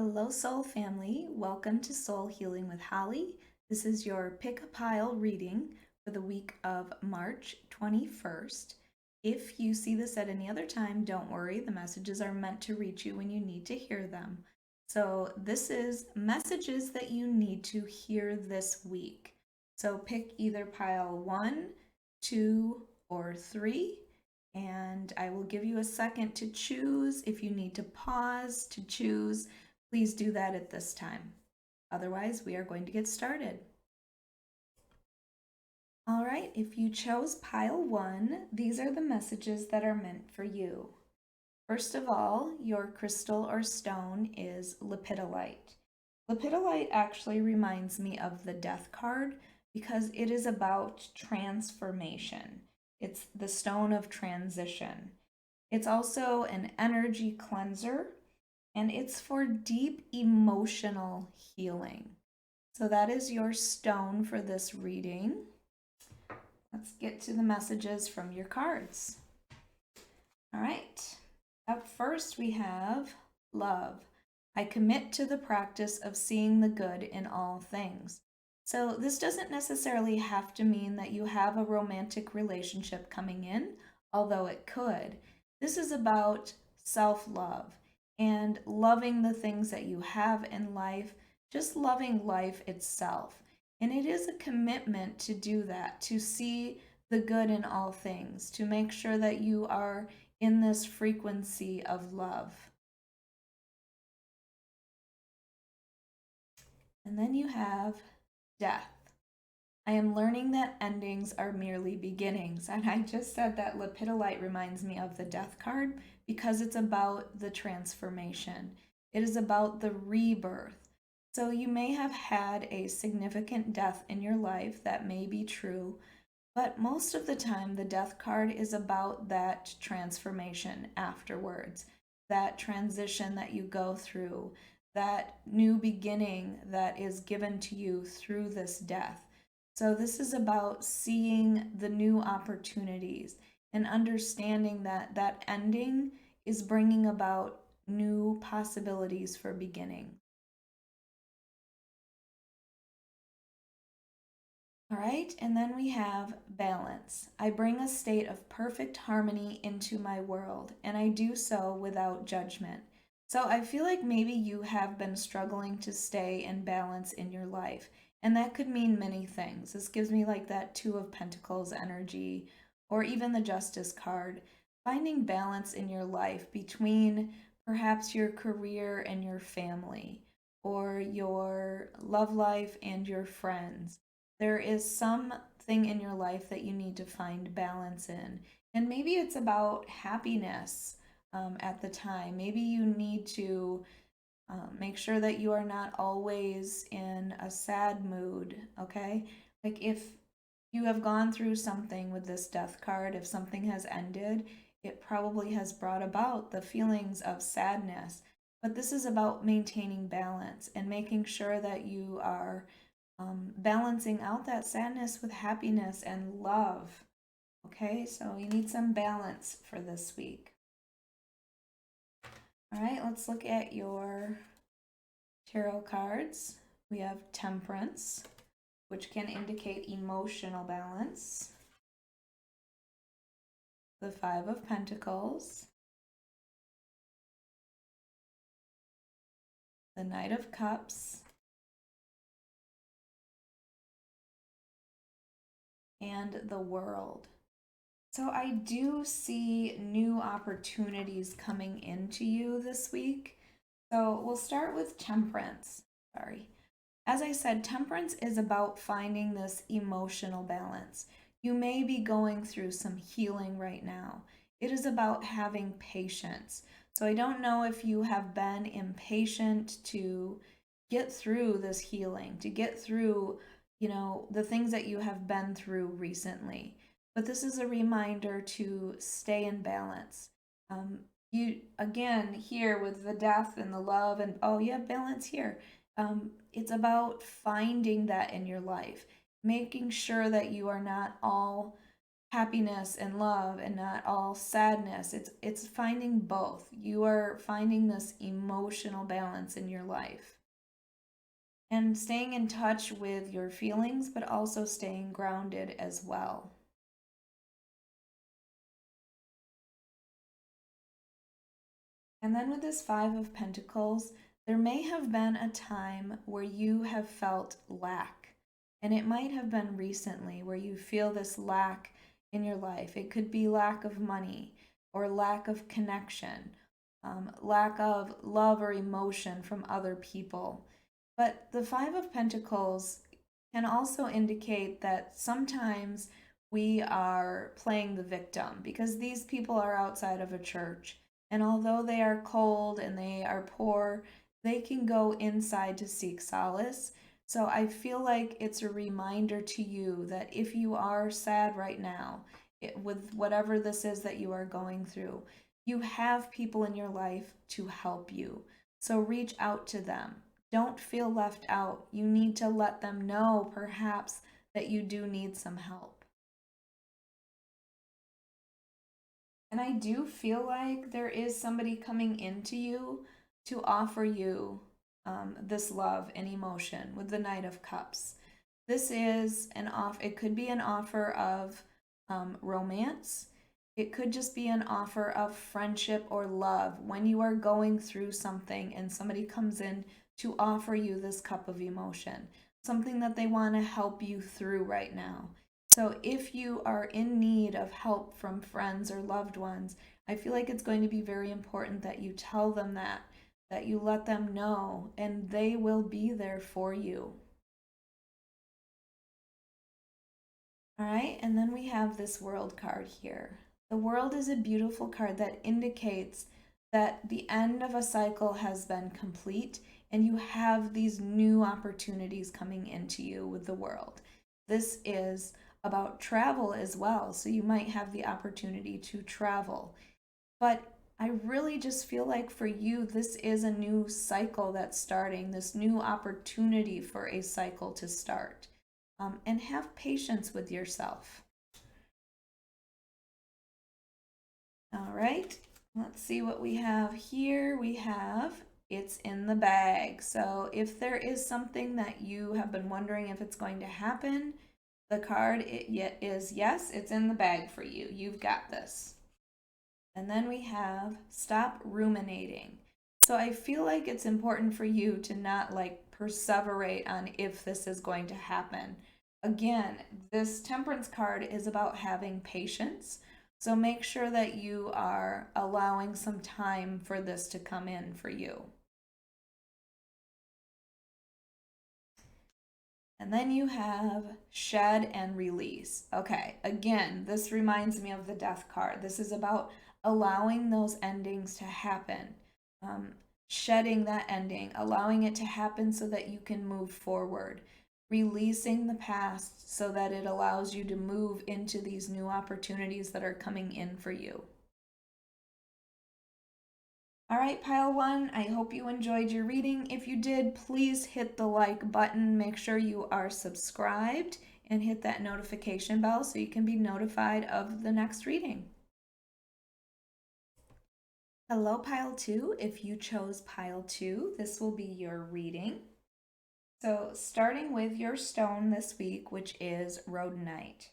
Hello, Soul Family. Welcome to Soul Healing with Holly. This is your Pick a Pile reading for the week of March 21st. If you see this at any other time, don't worry. The messages are meant to reach you when you need to hear them. So, this is messages that you need to hear this week. So, pick either pile 1, 2, or 3 and I will give you a second to choose. If you need to pause to choose, please do that at this time. Otherwise, we are going to get started. All right, if you chose pile 1, these are the messages that are meant for you. First of all, your crystal or stone is lepidolite. Lepidolite actually reminds me of the Death card because it is about transformation. It's the stone of transition. It's also an energy cleanser, and it's for deep emotional healing. So that is your stone for this reading. Let's get to the messages from your cards. All right. Up first, we have love. I commit to the practice of seeing the good in all things. So this doesn't necessarily have to mean that you have a romantic relationship coming in, although it could. This is about self-love and loving the things that you have in life, just loving life itself. And it is a commitment to do that, to see the good in all things, to make sure that you are in this frequency of love. And then you have death. I am learning that endings are merely beginnings. And I just said that lepidolite reminds me of the death card because it's about the transformation. It is about the rebirth. So you may have had a significant death in your life. That may be true. But most of the time, the death card is about that transformation afterwards, that transition that you go through, that new beginning that is given to you through this death. So this is about seeing the new opportunities and understanding that that ending is bringing about new possibilities for beginning. All right, and then we have balance. I bring a state of perfect harmony into my world, and I do so without judgment. So I feel like maybe you have been struggling to stay in balance in your life, and that could mean many things. This gives me like that Two of Pentacles energy, or even the Justice card. Finding balance in your life between perhaps your career and your family, or your love life and your friends. There is something in your life that you need to find balance in. And maybe it's about happiness at the time. Maybe you need to make sure that you are not always in a sad mood, okay? Like if you have gone through something with this death card, if something has ended, it probably has brought about the feelings of sadness. But this is about maintaining balance and making sure that you are balancing out that sadness with happiness and love. Okay, so you need some balance for this week. All right, let's look at your tarot cards. We have Temperance, which can indicate emotional balance. The Five of Pentacles. The Knight of Cups. And the World. So I do see new opportunities coming into you this week. So we'll start with Temperance. Sorry. As I said, Temperance is about finding this emotional balance. You may be going through some healing right now. It is about having patience. So I don't know if you have been impatient to get through this healing, to get through, the things that you have been through recently. But this is a reminder to stay in balance. You again here with the death and the love and oh yeah, balance here. It's about finding that in your life, making sure that you are not all happiness and love and not all sadness. It's finding both. You are finding this emotional balance in your life. And staying in touch with your feelings, but also staying grounded as well. And then with this Five of Pentacles, there may have been a time where you have felt lack. And it might have been recently where you feel this lack in your life. It could be lack of money or lack of connection, lack of love or emotion from other people. But the Five of Pentacles can also indicate that sometimes we are playing the victim because these people are outside of a church. And although they are cold and they are poor, they can go inside to seek solace. So I feel like it's a reminder to you that if you are sad right now, with whatever this is that you are going through, you have people in your life to help you. So reach out to them. Don't feel left out. You need to let them know, perhaps, that you do need some help. And I do feel like there is somebody coming into you to offer you this love and emotion with the Knight of Cups. This is an off. It could be an offer of romance. It could just be an offer of friendship or love when you are going through something and somebody comes in to offer you this cup of emotion, something that they want to help you through right now. So if you are in need of help from friends or loved ones, I feel like it's going to be very important that you tell them that you let them know, and they will be there for you. All right, and then we have this World card here. The World is a beautiful card that indicates that the end of a cycle has been complete and you have these new opportunities coming into you with the World. This is about travel as well, so you might have the opportunity to travel. But I really just feel like for you, this is a new cycle that's starting, this new opportunity for a cycle to start. And have patience with yourself. All right, let's see what we have here. We have it's in the bag. So if there is something that you have been wondering if it's going to happen, the card is yes, it's in the bag for you. You've got this. And then we have stop ruminating. So I feel like it's important for you to not like perseverate on if this is going to happen. Again, this Temperance card is about having patience. So make sure that you are allowing some time for this to come in for you. And then you have shed and release. Okay, again, this reminds me of the Death card. This is about allowing those endings to happen, shedding that ending, allowing it to happen so that you can move forward, releasing the past so that it allows you to move into these new opportunities that are coming in for you. All right, pile one, I hope you enjoyed your reading. If you did, please hit the like button. Make sure you are subscribed and hit that notification bell so you can be notified of the next reading. Hello, pile two. If you chose pile two, this will be your reading. So starting with your stone this week, which is rhodonite.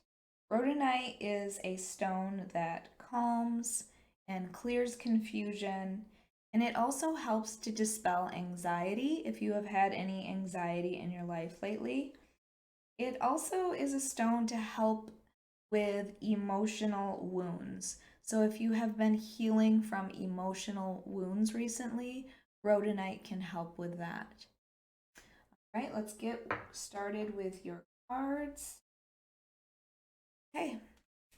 Rhodonite is a stone that calms and clears confusion, and it also helps to dispel anxiety if you have had any anxiety in your life lately. It also is a stone to help with emotional wounds. So if you have been healing from emotional wounds recently, rhodonite can help with that. All right, let's get started with your cards. Okay,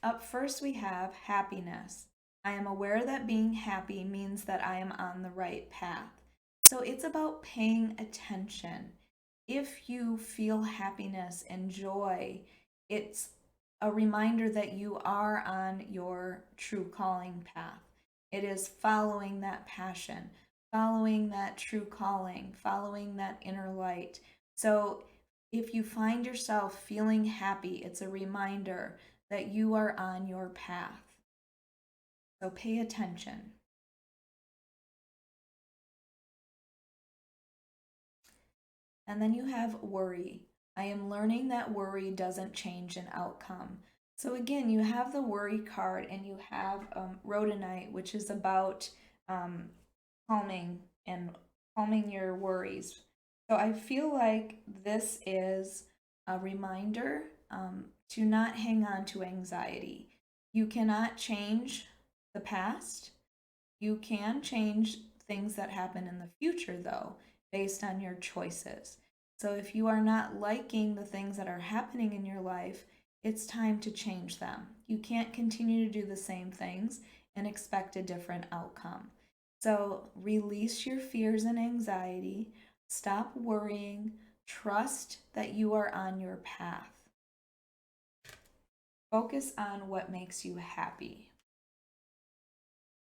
up first we have happiness. I am aware that being happy means that I am on the right path. So it's about paying attention. If you feel happiness and joy, it's a reminder that you are on your true calling path. It is following that passion, following that true calling, following that inner light. So if you find yourself feeling happy, it's a reminder that you are on your path. So pay attention. And then you have worry. I am learning that worry doesn't change an outcome. So again, you have the worry card, and you have rhodonite, which is about calming your worries. So I feel like this is a reminder to not hang on to anxiety. You cannot change the past. You can change things that happen in the future, though, based on your choices. So if you are not liking the things that are happening in your life, it's time to change them. You can't continue to do the same things and expect a different outcome. So release your fears and anxiety. Stop worrying. Trust that you are on your path. Focus on what makes you happy.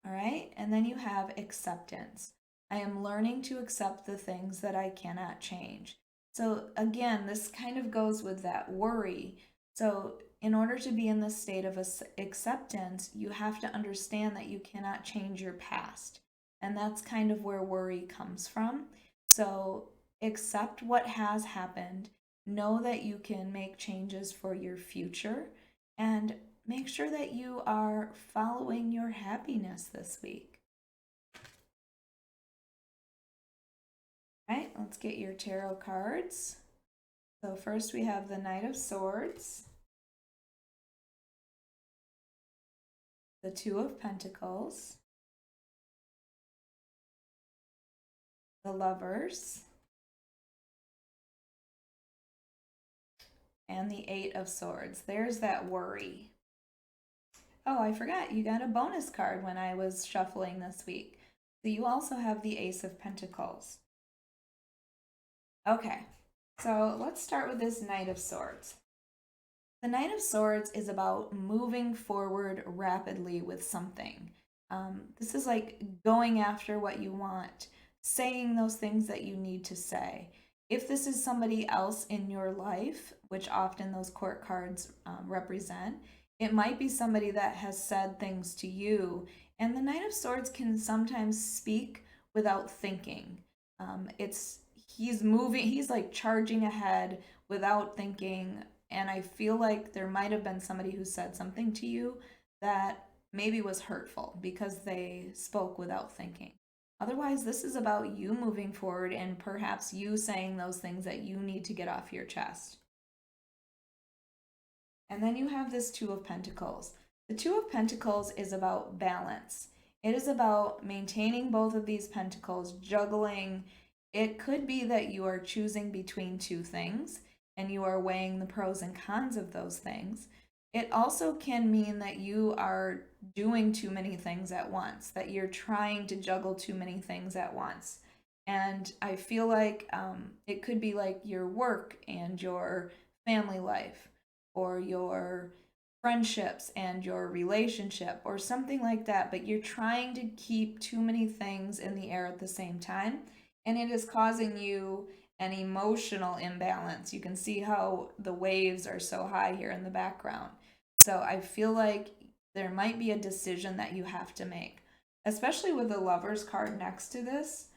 All right, and then you have acceptance. I am learning to accept the things that I cannot change. So again, this kind of goes with that worry. So in order to be in this state of acceptance, you have to understand that you cannot change your past. And that's kind of where worry comes from. So accept what has happened. Know that you can make changes for your future, and make sure that you are following your happiness this week. All right, let's get your tarot cards. So first we have the Knight of Swords, the Two of Pentacles, the Lovers, and the Eight of Swords. There's that worry. Oh, I forgot, you got a bonus card when I was shuffling this week. So you also have the Ace of Pentacles. Okay, so let's start with this Knight of Swords. The Knight of Swords is about moving forward rapidly with something. This is like going after what you want, saying those things that you need to say. If this is somebody else in your life, which often those court cards represent, it might be somebody that has said things to you. And the Knight of Swords can sometimes speak without thinking. He's moving, he's like charging ahead without thinking. And I feel like there might have been somebody who said something to you that maybe was hurtful because they spoke without thinking. Otherwise, this is about you moving forward and perhaps you saying those things that you need to get off your chest. And then you have this Two of Pentacles. The Two of Pentacles is about balance. It is about maintaining both of these pentacles, juggling. It could be that you are choosing between two things and you are weighing the pros and cons of those things. It also can mean that you are doing too many things at once, that you're trying to juggle too many things at once. And I feel like it could be like your work and your family life, or your friendships and your relationship, or something like that, but you're trying to keep too many things in the air at the same time, and it is causing you an emotional imbalance. You can see how the waves are so high here in the background. So I feel like there might be a decision that you have to make, especially with the Lovers card next to this.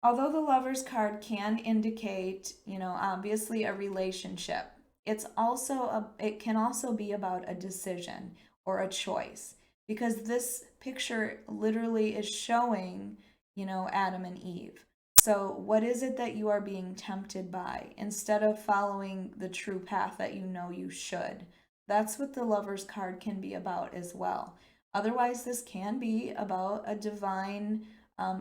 Although the Lovers card can indicate, obviously a relationship, it can also be about a decision or a choice, because this picture literally is showing, Adam and Eve. So what is it that you are being tempted by instead of following the true path that you know you should? That's what the Lovers card can be about as well. Otherwise, this can be about a divine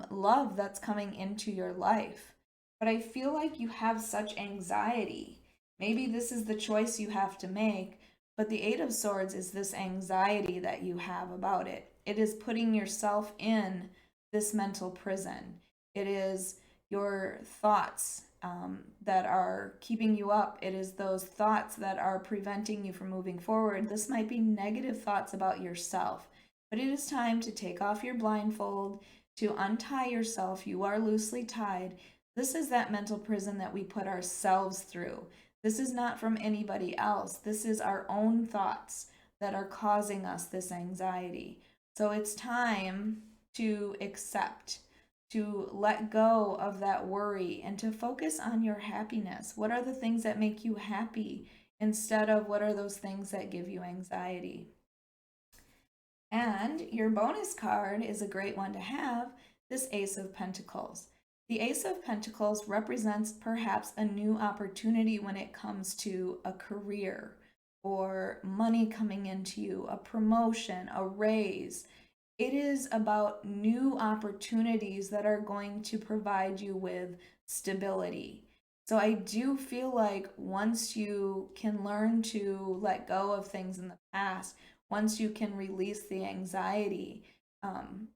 love that's coming into your life. But I feel like you have such anxiety. Maybe this is the choice you have to make, but the Eight of Swords is this anxiety that you have about it. It is putting yourself in this mental prison. It is your thoughts that are keeping you up. It is those thoughts that are preventing you from moving forward. This might be negative thoughts about yourself, but it is time to take off your blindfold, to untie yourself. You are loosely tied. This is that mental prison that we put ourselves through. This is not from anybody else. This is our own thoughts that are causing us this anxiety. So it's time to accept, to let go of that worry, and to focus on your happiness. What are the things that make you happy instead of what are those things that give you anxiety? And your bonus card is a great one to have, this Ace of Pentacles. The Ace of Pentacles represents perhaps a new opportunity when it comes to a career or money coming into you, a promotion, a raise. It is about new opportunities that are going to provide you with stability. So I do feel like once you can learn to let go of things in the past, once you can release the anxiety,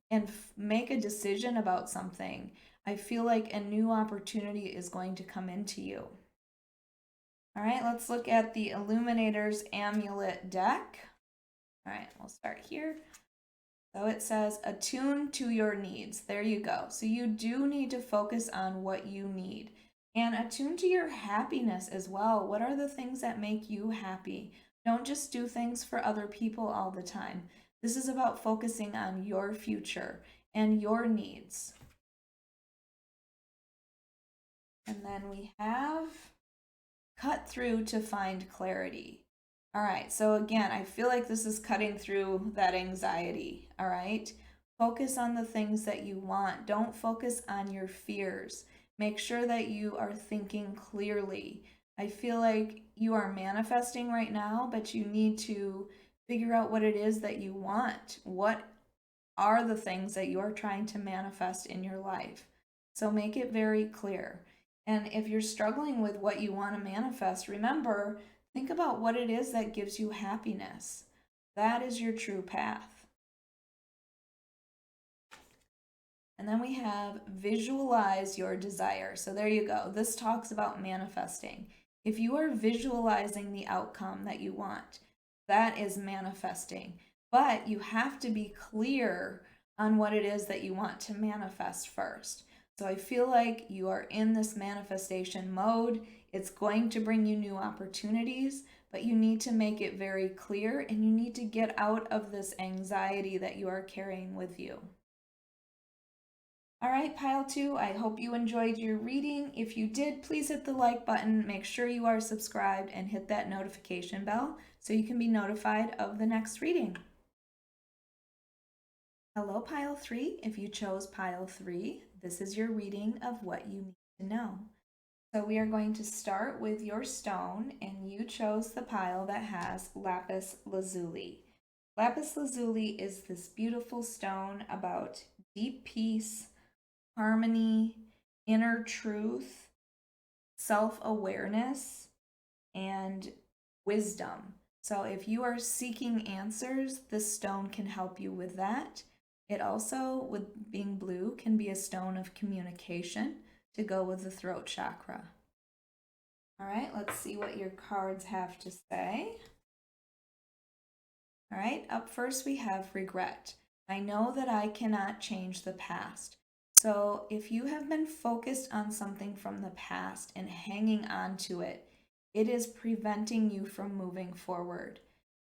and make a decision about something, I feel like a new opportunity is going to come into you. All right, let's look at the Illuminators Amulet deck. All right, we'll start here. So it says, attune to your needs. There you go. So you do need to focus on what you need. And attune to your happiness as well. What are the things that make you happy? Don't just do things for other people all the time. This is about focusing on your future and your needs. And then we have cut through to find clarity. All right, so again, I feel like this is cutting through that anxiety. All right, focus on the things that you want. Don't focus on your fears. Make sure that you are thinking clearly. I feel like you are manifesting right now, but you need to figure out what it is that you want. What are the things that you are trying to manifest in your life? So make it very clear. And if you're struggling with what you want to manifest, remember, think about what it is that gives you happiness. That is your true path. And then we have visualize your desire. So there you go. This talks about manifesting. If you are visualizing the outcome that you want, that is manifesting. But you have to be clear on what it is that you want to manifest first. So I feel like you are in this manifestation mode. It's going to bring you new opportunities, but you need to make it very clear and you need to get out of this anxiety that you are carrying with you. All right, pile 2, I hope you enjoyed your reading. If you did, please hit the like button, make sure you are subscribed, and hit that notification bell so you can be notified of the next reading. Hello, pile 3. If you chose pile 3, this is your reading of what you need to know. So we are going to start with your stone, and you chose the pile that has Lapis Lazuli. Lapis Lazuli is this beautiful stone about deep peace, harmony, inner truth, self-awareness, and wisdom. So if you are seeking answers, this stone can help you with that. It also, with being blue, can be a stone of communication to go with the throat chakra. All right, let's see what your cards have to say. All right, up first we have regret. I know that I cannot change the past. So if you have been focused on something from the past and hanging on to it, it is preventing you from moving forward.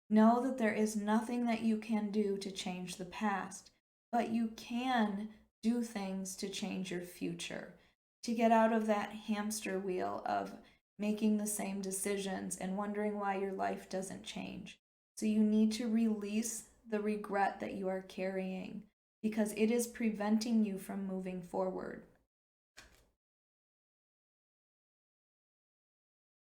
Know that there is nothing that you can do to change the past, but you can do things to change your future, to get out of that hamster wheel of making the same decisions and wondering why your life doesn't change. So you need to release the regret that you are carrying because it is preventing you from moving forward.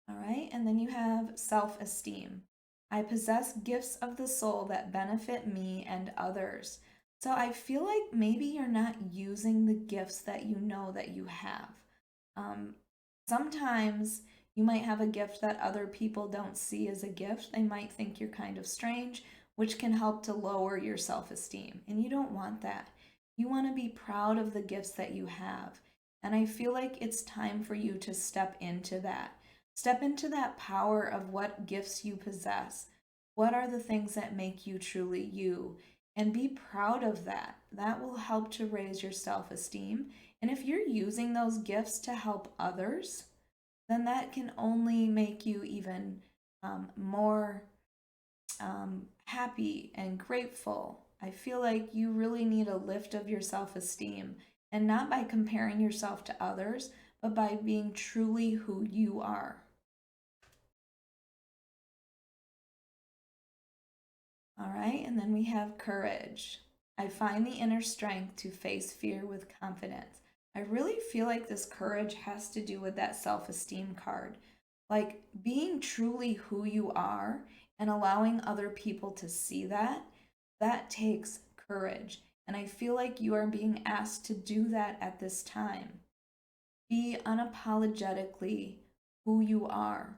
All right, and then you have self-esteem. I possess gifts of the soul that benefit me and others. So I feel like maybe you're not using the gifts that you know that you have. Sometimes you might have a gift that other people don't see as a gift. They might think you're kind of strange, which can help to lower your self-esteem. And you don't want that. You want to be proud of the gifts that you have. And I feel like it's time for you to step into that. Step into that power of what gifts you possess. What are the things that make you truly you? And be proud of that. That will help to raise your self-esteem. And if you're using those gifts to help others, then that can only make you even more happy and grateful. I feel like you really need a lift of your self-esteem, and not by comparing yourself to others, but by being truly who you are. All right, and then we have courage. I find the inner strength to face fear with confidence. I really feel like this courage has to do with that self-esteem card. Like being truly who you are and allowing other people to see that, that takes courage. And I feel like you are being asked to do that at this time. Be unapologetically who you are.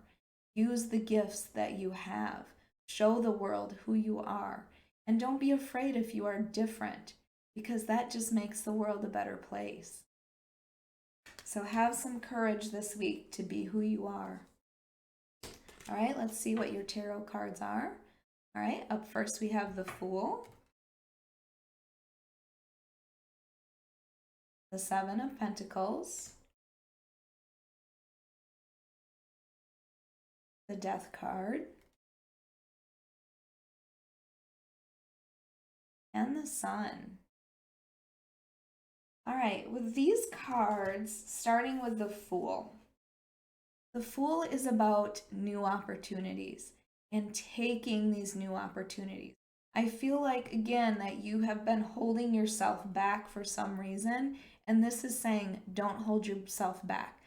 Use the gifts that you have. Show the world who you are. And don't be afraid if you are different, because that just makes the world a better place. So have some courage this week to be who you are. All right, let's see what your tarot cards are. All right, up first we have the Fool, the Seven of Pentacles, the Death card, and the Sun. All right, with these cards, starting with the Fool. The Fool is about new opportunities and taking these new opportunities. I feel like, again, that you have been holding yourself back for some reason, and this is saying don't hold yourself back.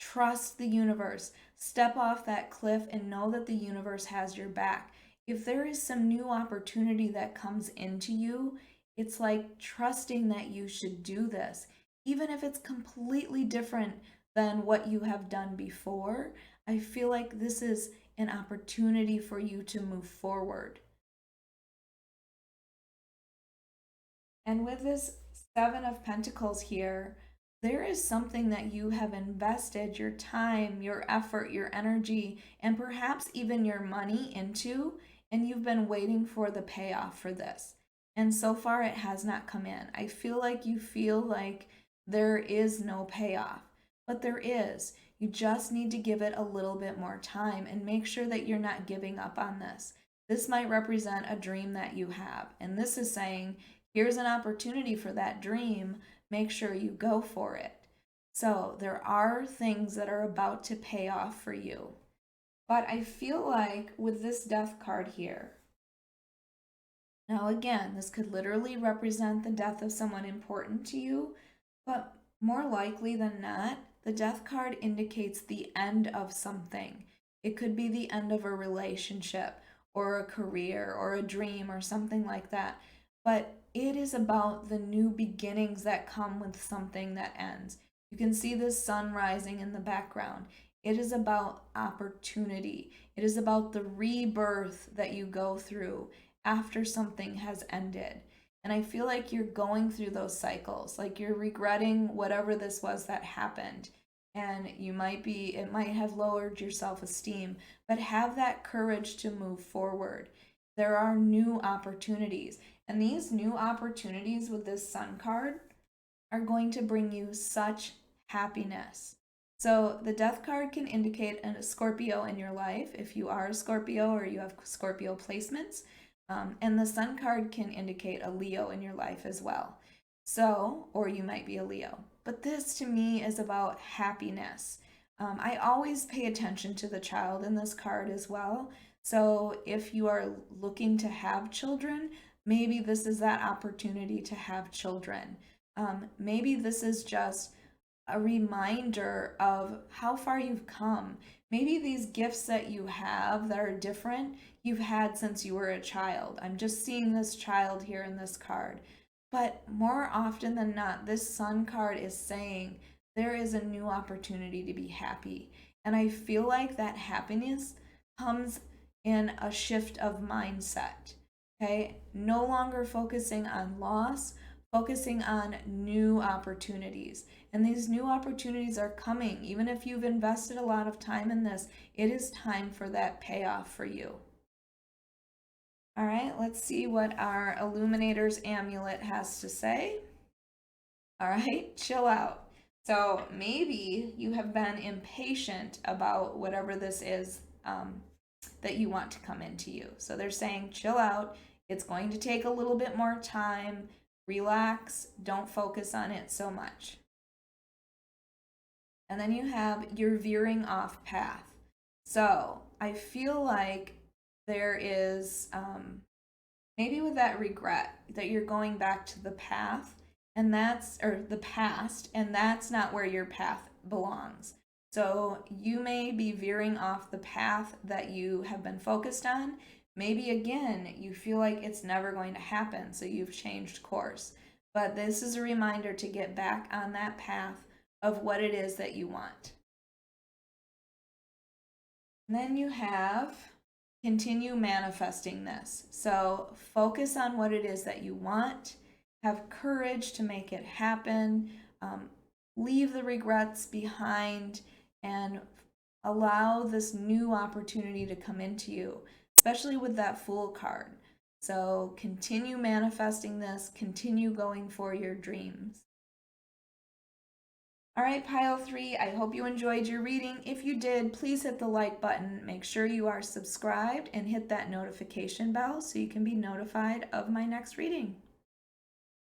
Trust the universe. Step off that cliff and know that the universe has your back. If there is some new opportunity that comes into you, it's like trusting that you should do this, even if it's completely different than what you have done before. I feel like this is an opportunity for you to move forward. And with this Seven of Pentacles here, there is something that you have invested your time, your effort, your energy, and perhaps even your money into, and you've been waiting for the payoff for this. And so far it has not come in. I feel like you feel like there is no payoff, but there is. You just need to give it a little bit more time and make sure that you're not giving up on this. This might represent a dream that you have, and this is saying, here's an opportunity for that dream. Make sure you go for it. So there are things that are about to pay off for you. But I feel like with this Death card here, now again, this could literally represent the death of someone important to you, but more likely than not, the Death card indicates the end of something. It could be the end of a relationship or a career or a dream or something like that. But it is about the new beginnings that come with something that ends. You can see the sun rising in the background. It is about opportunity. It is about the rebirth that you go through after something has ended. And I feel like you're going through those cycles, like you're regretting whatever this was that happened. And it might have lowered your self-esteem, but have that courage to move forward. There are new opportunities. And these new opportunities with this Sun card are going to bring you such happiness. So the Death card can indicate a Scorpio in your life if you are a Scorpio or you have Scorpio placements. And the Sun card can indicate a Leo in your life as well. So, or you might be a Leo. But this to me is about happiness. I always pay attention to the child in this card as well. So if you are looking to have children, maybe this is that opportunity to have children. Maybe this is just a reminder of how far you've come. Maybe these gifts that you have that are different, you've had since you were a child. I'm just seeing this child here in this card. But more often than not, this Sun card is saying there is a new opportunity to be happy. And I feel like that happiness comes in a shift of mindset. Okay, no longer focusing on loss, focusing on new opportunities. And these new opportunities are coming. Even if you've invested a lot of time in this, it is time for that payoff for you. All right, let's see what our Illuminators amulet has to say. All right, chill out. So maybe you have been impatient about whatever this is that you want to come into you. So they're saying, chill out. It's going to take a little bit more time. Relax. Don't focus on it so much. And then you have your veering off path. So I feel like there is maybe with that regret that you're going back to the path and the past, and that's not where your path belongs. So you may be veering off the path that you have been focused on. Maybe again, you feel like it's never going to happen, so you've changed course. But this is a reminder to get back on that path of what it is that you want. And then you have continue manifesting this. So focus on what it is that you want. Have courage to make it happen. Leave the regrets behind and allow this new opportunity to come into you, especially with that Fool card. So continue manifesting this, continue going for your dreams. All right, pile 3, I hope you enjoyed your reading. If you did, please hit the like button. Make sure you are subscribed and hit that notification bell so you can be notified of my next reading.